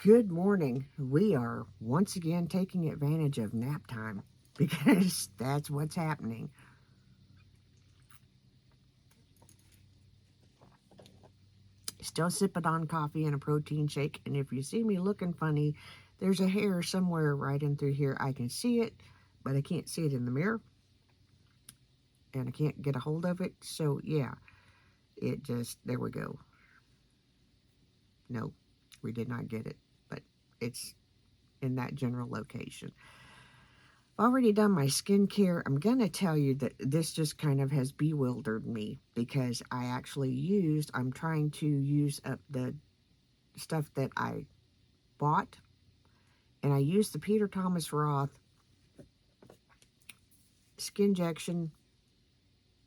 Good morning. We are once again taking advantage of nap time because that's what's happening. Still sipping on coffee and a protein shake, and if you see me looking funny, there's a hair somewhere right in through here. I can see it, but I can't see it in the mirror, and I can't get a hold of it. So, yeah, there we go. No, we did not get it, but it's in that general location. I've already done my skincare. I'm going to tell you that this just kind of has bewildered me because I'm trying to use up the stuff that I bought, and I used the Peter Thomas Roth skin injection,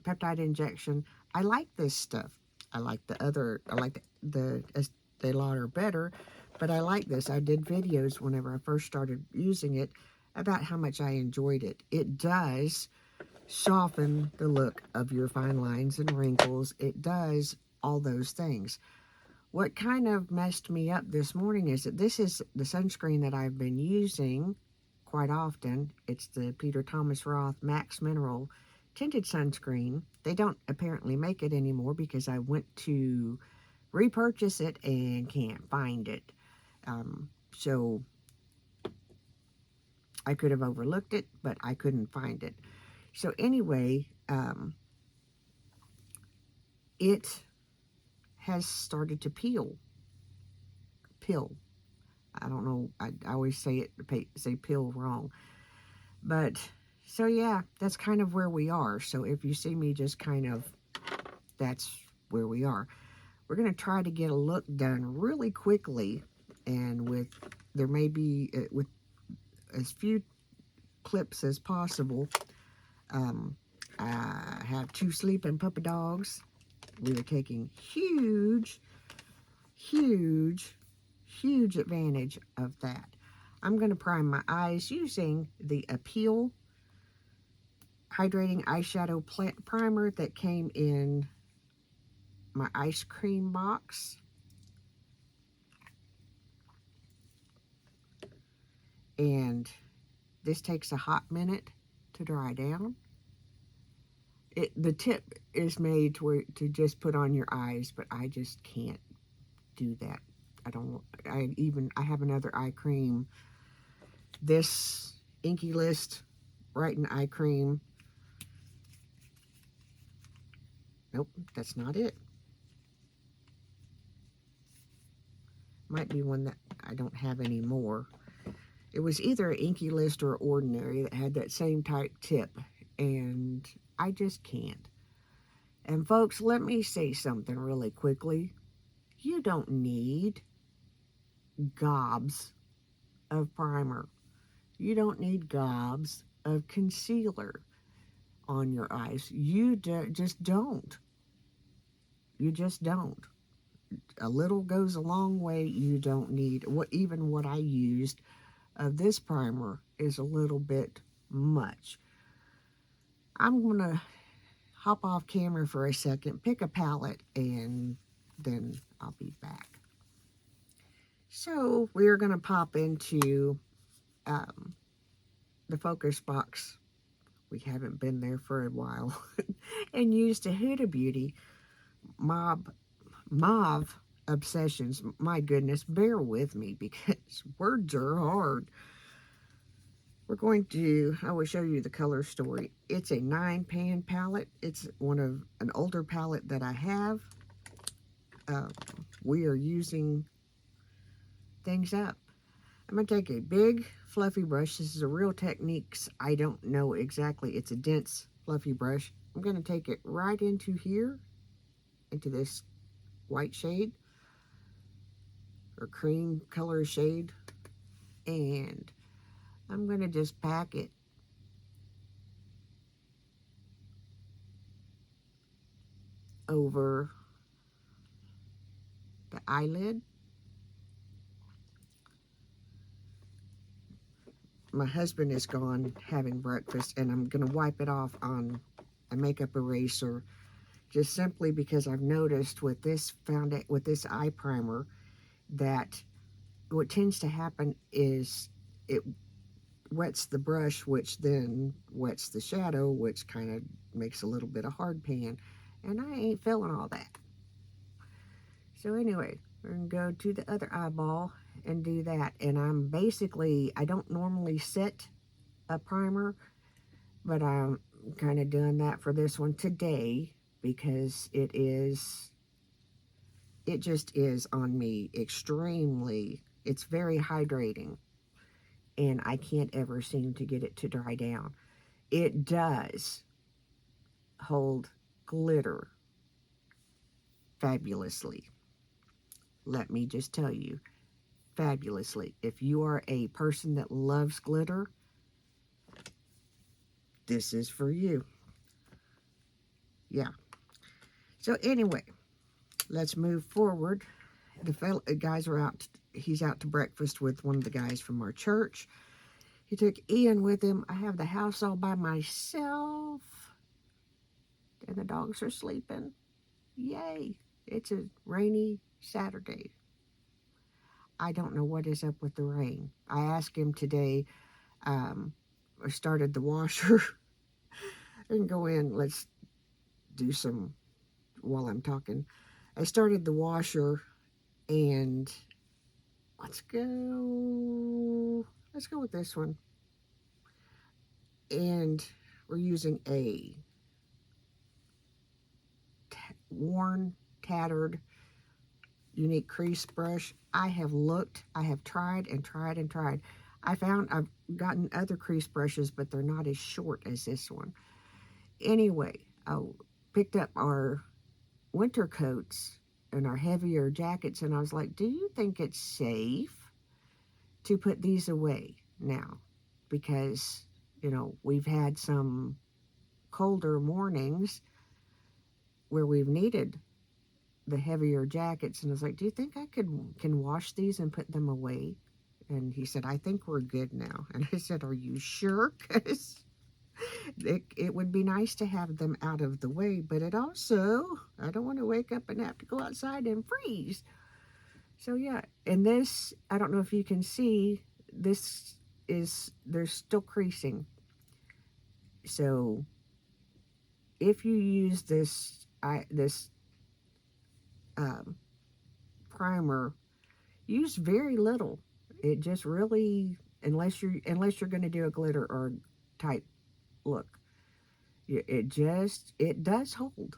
peptide injection. I like this stuff. I like the Estee Lauder better, but I like this. I did videos whenever I first started using it about how much I enjoyed it. It does soften the look of your fine lines and wrinkles. It does all those things. What kind of messed me up this morning is that this is the sunscreen that I've been using quite often. It's the Peter Thomas Roth Max Mineral Tinted Sunscreen. They don't apparently make it anymore because I went to repurchase it and can't find it. So I could have overlooked it, but I couldn't find it. So anyway, it has started to peel. I don't know. I always say peel wrong. But so yeah, that's kind of where we are. So if you see me just that's where we are. We're going to try to get a look done really quickly, and there may be with as few clips as possible. I have 2 sleeping puppy dogs. We are taking huge advantage of that. I'm going to prime my eyes using the Appeal Hydrating Eyeshadow Primer that came in my ice cream box. And this takes a hot minute to dry down. The tip is made to just put on your eyes, but I just can't do that. I have another eye cream. This Inky List Brighten Eye Cream. Nope, that's not it. Might be one that I don't have anymore. It was either an Inky List or Ordinary that had that same type tip, and I just can't. And folks, let me say something really quickly. You don't need gobs of primer. You don't need gobs of concealer on your eyes. Just don't. You just don't. A little goes a long way. You don't need even what I used of this primer is a little bit much. I'm going to hop off camera for a second, pick a palette, and then I'll be back. So we're going to pop into the focus box. We haven't been there for a while. And use the Huda Beauty Mauve Obsessions. My goodness, bear with me because words are hard. I will show you the color story. It's a 9-pan palette. It's an older palette that I have. We are using things up. I'm going to take a big fluffy brush. This is a Real Techniques. I don't know exactly. It's a dense fluffy brush. I'm going to take it right into here, into this white shade or cream color shade, and I'm going to just pack it over the eyelid. My husband is gone having breakfast, and I'm going to wipe it off on a makeup eraser, just simply because I've noticed with this eye primer that what tends to happen is it wets the brush, which then wets the shadow, which kind of makes a little bit of hard pan. And I ain't feeling all that. So anyway, we're going to go to the other eyeball and do that. And I don't normally set a primer, but I'm kind of doing that for this one today because it just is on me extremely. It's very hydrating, and I can't ever seem to get it to dry down. It does hold glitter fabulously. Let me just tell you, fabulously. If you are a person that loves glitter, this is for you. Yeah. So anyway, let's move forward. The guys are out. He's out to breakfast with one of the guys from our church. He took Ian with him. I have the house all by myself, and the dogs are sleeping. Yay! It's a rainy Saturday. I don't know what is up with the rain. I asked him today. I started the washer and go in. Let's do some while I'm talking. I started the washer and let's go with this one. And we're using a worn, tattered, unique crease brush. I have tried and tried and tried. I've gotten other crease brushes, but they're not as short as this one. Anyway, I picked up our winter coats and our heavier jackets, and I was like, do you think it's safe to put these away now? Because, we've had some colder mornings where we've needed the heavier jackets, and I was like, do you think I can wash these and put them away? And he said, I think we're good now. And I said, are you sure? Because it would be nice to have them out of the way, but I don't want to wake up and have to go outside and freeze. So yeah, and this, I don't know if you can see, there's still creasing. So if you use this primer, use very little. It just really, unless you're going to do a glitter or type look, it does hold.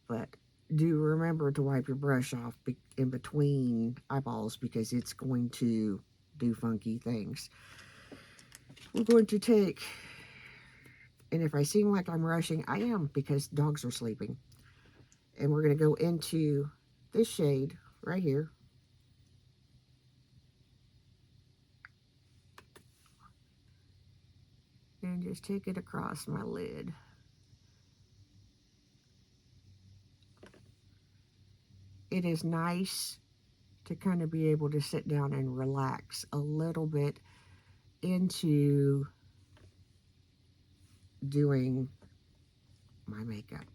But do remember to wipe your brush off in between eyeballs because it's going to do funky things. We're going to take, and if I seem like I'm rushing, I am because dogs are sleeping. And we're going to go into this shade right here. And just take it across my lid. It is nice to kind of be able to sit down and relax a little bit into doing my makeup.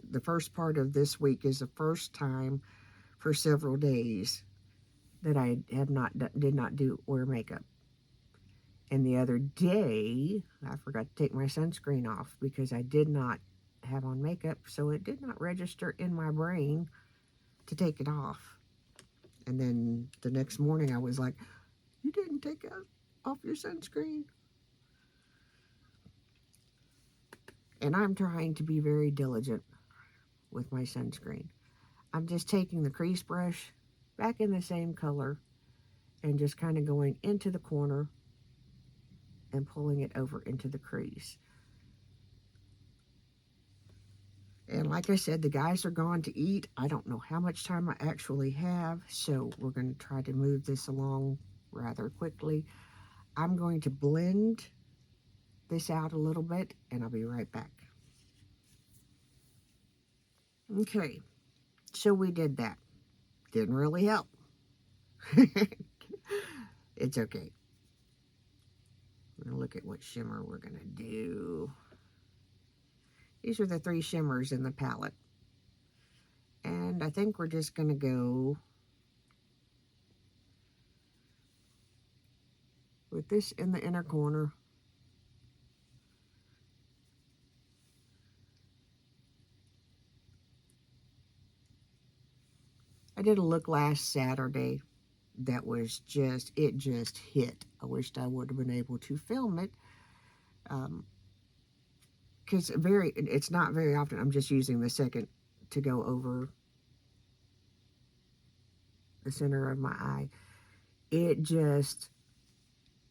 The first part of this week is the first time for several days that I did not wear makeup. And the other day, I forgot to take my sunscreen off because I did not have on makeup, so it did not register in my brain to take it off. And then the next morning I was like, you didn't take off your sunscreen. And I'm trying to be very diligent with my sunscreen. I'm just taking the crease brush back in the same color and just kind of going into the corner and pulling it over into the crease. And like I said, the guys are gone to eat. I don't know how much time I actually have, so we're going to try to move this along rather quickly. I'm going to blend this out a little bit, and I'll be right back. Okay, so we did that. Didn't really help. It's okay. We're going to look at what shimmer we're going to do. These are the 3 shimmers in the palette. And I think we're just going to go with this in the inner corner. I did a look last Saturday that was it just hit. I wished I would have been able to film it. Because it's not very often I'm just using the second to go over the center of my eye. It just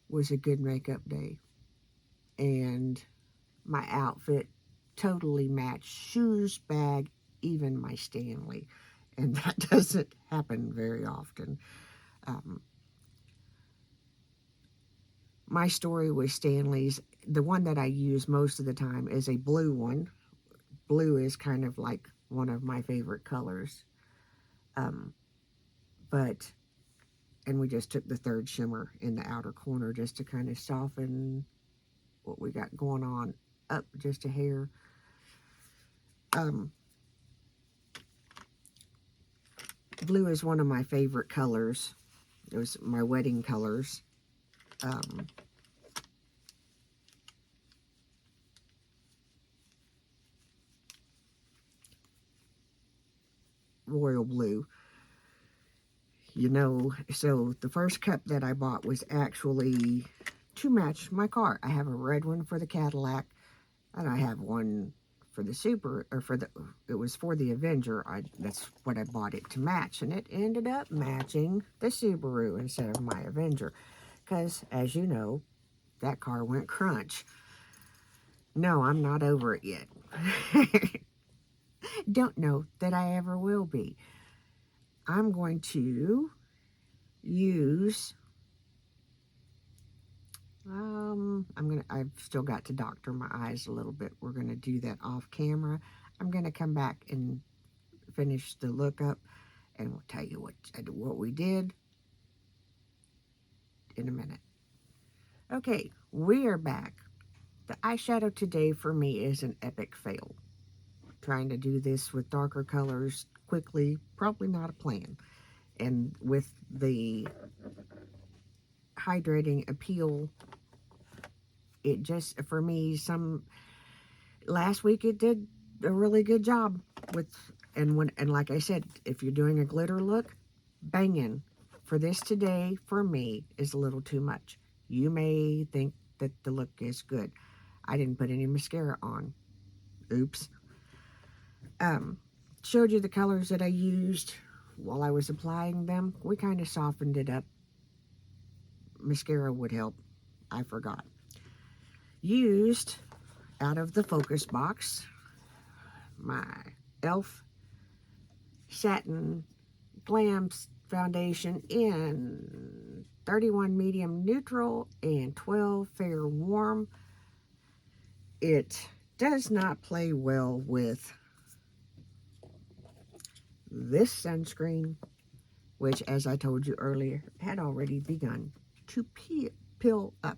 was a good makeup day. And my outfit totally matched shoes, bag, even my Stanley. And that doesn't happen very often. Um, my story with Stanley's, the one that I use most of the time is a blue one. Blue is kind of like one of my favorite colors. Um, but, and we just took the third shimmer in the outer corner just to kind of soften what we got going on up just a hair. Um, Blue is one of my favorite colors. It was my wedding colors. Um, Royal blue. You know, so the first cup that I bought was actually to match my car. I have a red one for the Cadillac, and I have one for the Super, or it was for the Avenger. That's what I bought it to match, and it ended up matching the Subaru instead of my Avenger. Because, as you know, that car went crunch. No, I'm not over it yet. Don't know that I ever will be. I'm going to use, I've still got to doctor my eyes a little bit. We're going to do that off camera. I'm going to come back and finish the lookup, and we'll tell you what we did in a minute. Okay, we are back. The eyeshadow today for me is an epic fail. Trying to do this with darker colors quickly, probably not a plan. And with the hydrating appeal, it just, for me, last week it did a really good job with, and like I said, if you're doing a glitter look, banging. For this today, for me, is a little too much. You may think that the look is good. I didn't put any mascara on. Oops. Showed you the colors that I used while I was applying them. We kind of softened it up. Mascara would help. I forgot. Used, out of the focus box, my e.l.f. Satin Glam Foundation in 31 Medium Neutral and 12 Fair Warm. It does not play well with this sunscreen, which, as I told you earlier, had already begun to peel up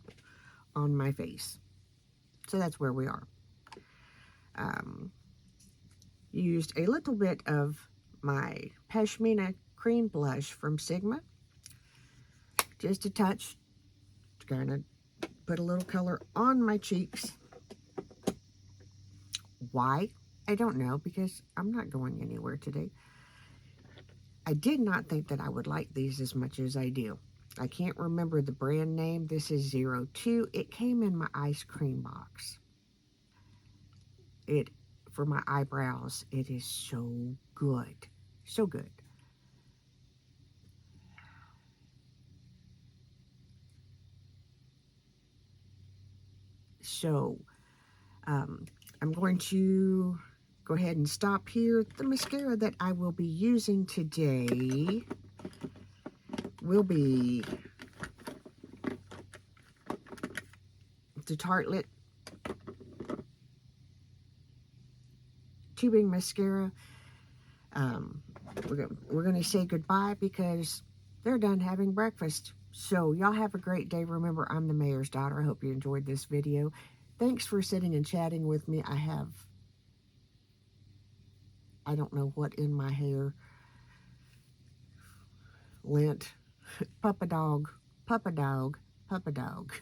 on my face. So that's where we are. Used a little bit of my Pashmina cream blush from Sigma. Just a touch to kind of put a little color on my cheeks. Why? I don't know, because I'm not going anywhere today. I did not think that I would like these as much as I do. I can't remember the brand name. This is 02. It came in my ice cream box. For my eyebrows, it is so good. So good. So, I'm going to go ahead and stop here. The mascara that I will be using today will be the Tartelette Tubing Mascara. We're going to say goodbye because they're done having breakfast. So y'all have a great day. Remember, I'm the mayor's daughter. I hope you enjoyed this video. Thanks for sitting and chatting with me. I have I don't know what in my hair. Lint. Puppa dog. Puppa dog. Puppa dog.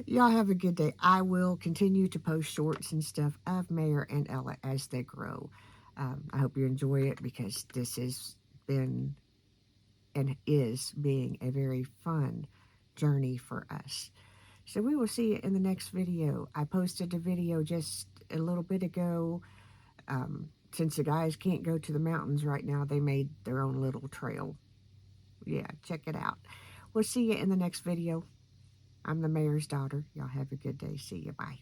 Y'all have a good day. I will continue to post shorts and stuff of Mayor and Ella as they grow. I hope you enjoy it because this has been and is being a very fun journey for us. So we will see you in the next video. I posted a video just a little bit ago. Since the guys can't go to the mountains right now, they made their own little trail. Yeah, check it out. We'll see you in the next video. I'm the mayor's daughter. Y'all have a good day. See you. Bye.